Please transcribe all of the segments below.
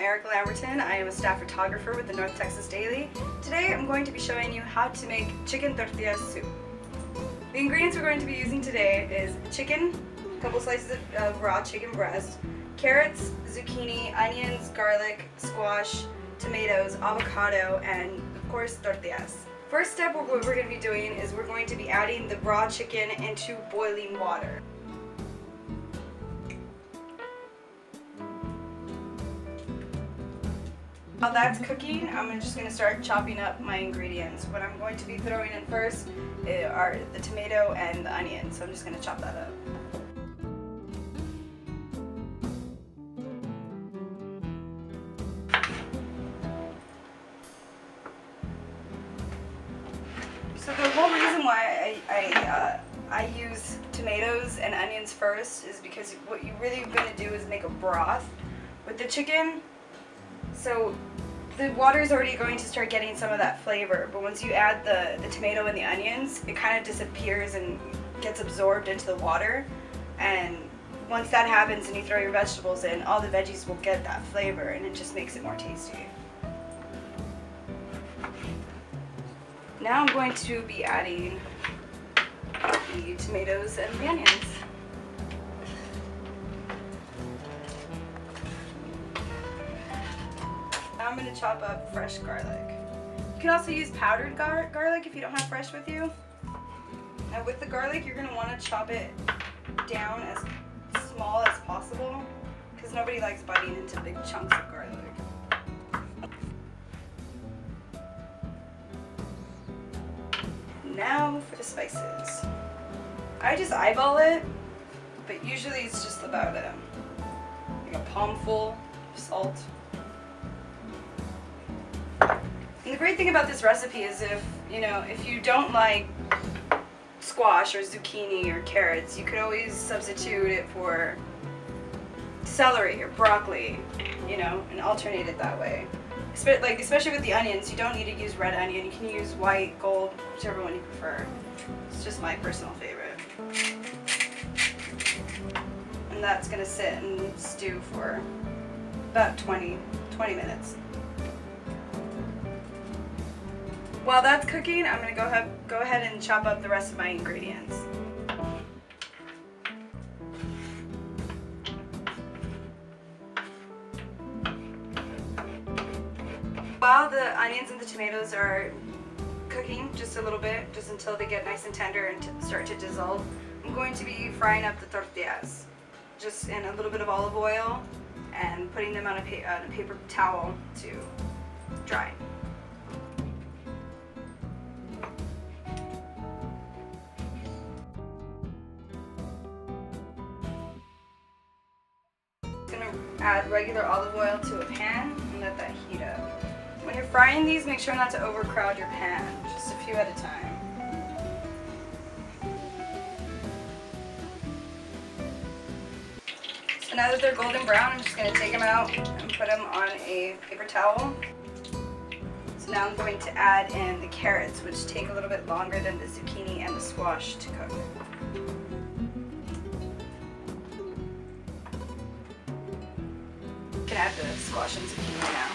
Erica Lamberton. I am a staff photographer with the North Texas Daily. Today I'm going to be showing you how to make chicken tortilla soup. The ingredients we're going to be using today is chicken, a couple slices of raw chicken breast, carrots, zucchini, onions, garlic, squash, tomatoes, avocado, and of course tortillas. First step, what we're going to be doing is we're going to be adding the raw chicken into boiling water. While that's cooking, I'm just going to start chopping up my ingredients. What I'm going to be throwing in first are the tomato and the onion, so I'm just going to chop that up. So the whole reason why I use tomatoes and onions first is because what you're really going to do is make a broth with the chicken. So the water is already going to start getting some of that flavor, but once you add the tomato and the onions, it kind of disappears and gets absorbed into the water. And once that happens and you throw your vegetables in, all the veggies will get that flavor and it just makes it more tasty. Now I'm going to be adding the tomatoes and the onions. Now I'm going to chop up fresh garlic. You can also use powdered garlic if you don't have fresh with you. Now with the garlic, you're going to want to chop it down as small as possible because nobody likes biting into big chunks of garlic. Now for the spices. I just eyeball it, but usually it's just about like a palmful of salt. And the great thing about this recipe is if you don't like squash or zucchini or carrots, you could always substitute it for celery or broccoli, and alternate it that way. Especially with the onions, you don't need to use red onion. You can use white, gold, whichever one you prefer. It's just my personal favorite. And that's going to sit and stew for about 20 minutes. While that's cooking, I'm going to go ahead and chop up the rest of my ingredients. While the onions and the tomatoes are cooking just a little bit, just until they get nice and tender and start to dissolve, I'm going to be frying up the tortillas, just in a little bit of olive oil and putting them on a paper towel to dry. I'm going to add regular olive oil to a pan and let that heat up. When you're frying these, make sure not to overcrowd your pan, just a few at a time. So now that they're golden brown, I'm just going to take them out and put them on a paper towel. So now I'm going to add in the carrots, which take a little bit longer than the zucchini and the squash to cook. You can add the squash and zucchini now.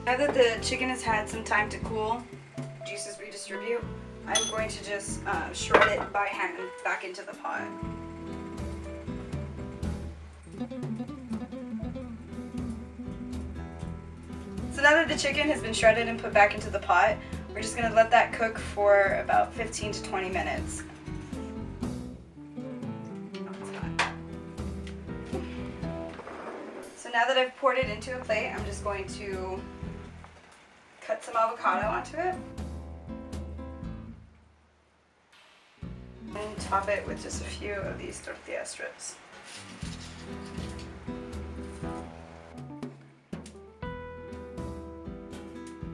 Now that the chicken has had some time to cool, juices redistribute, I'm going to just shred it by hand back into the pot. So now that the chicken has been shredded and put back into the pot, we're just going to let that cook for about 15 to 20 minutes. So now that I've poured it into a plate, I'm just going to cut some avocado onto it and top it with just a few of these tortilla strips.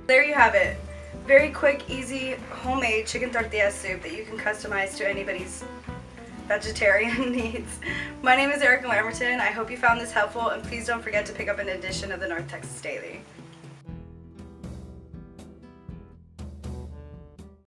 There you have it. Very quick, easy, homemade chicken tortilla soup that you can customize to anybody's vegetarian needs. My name is Erica Lamberton. I hope you found this helpful, and please don't forget to pick up an edition of the North Texas Daily.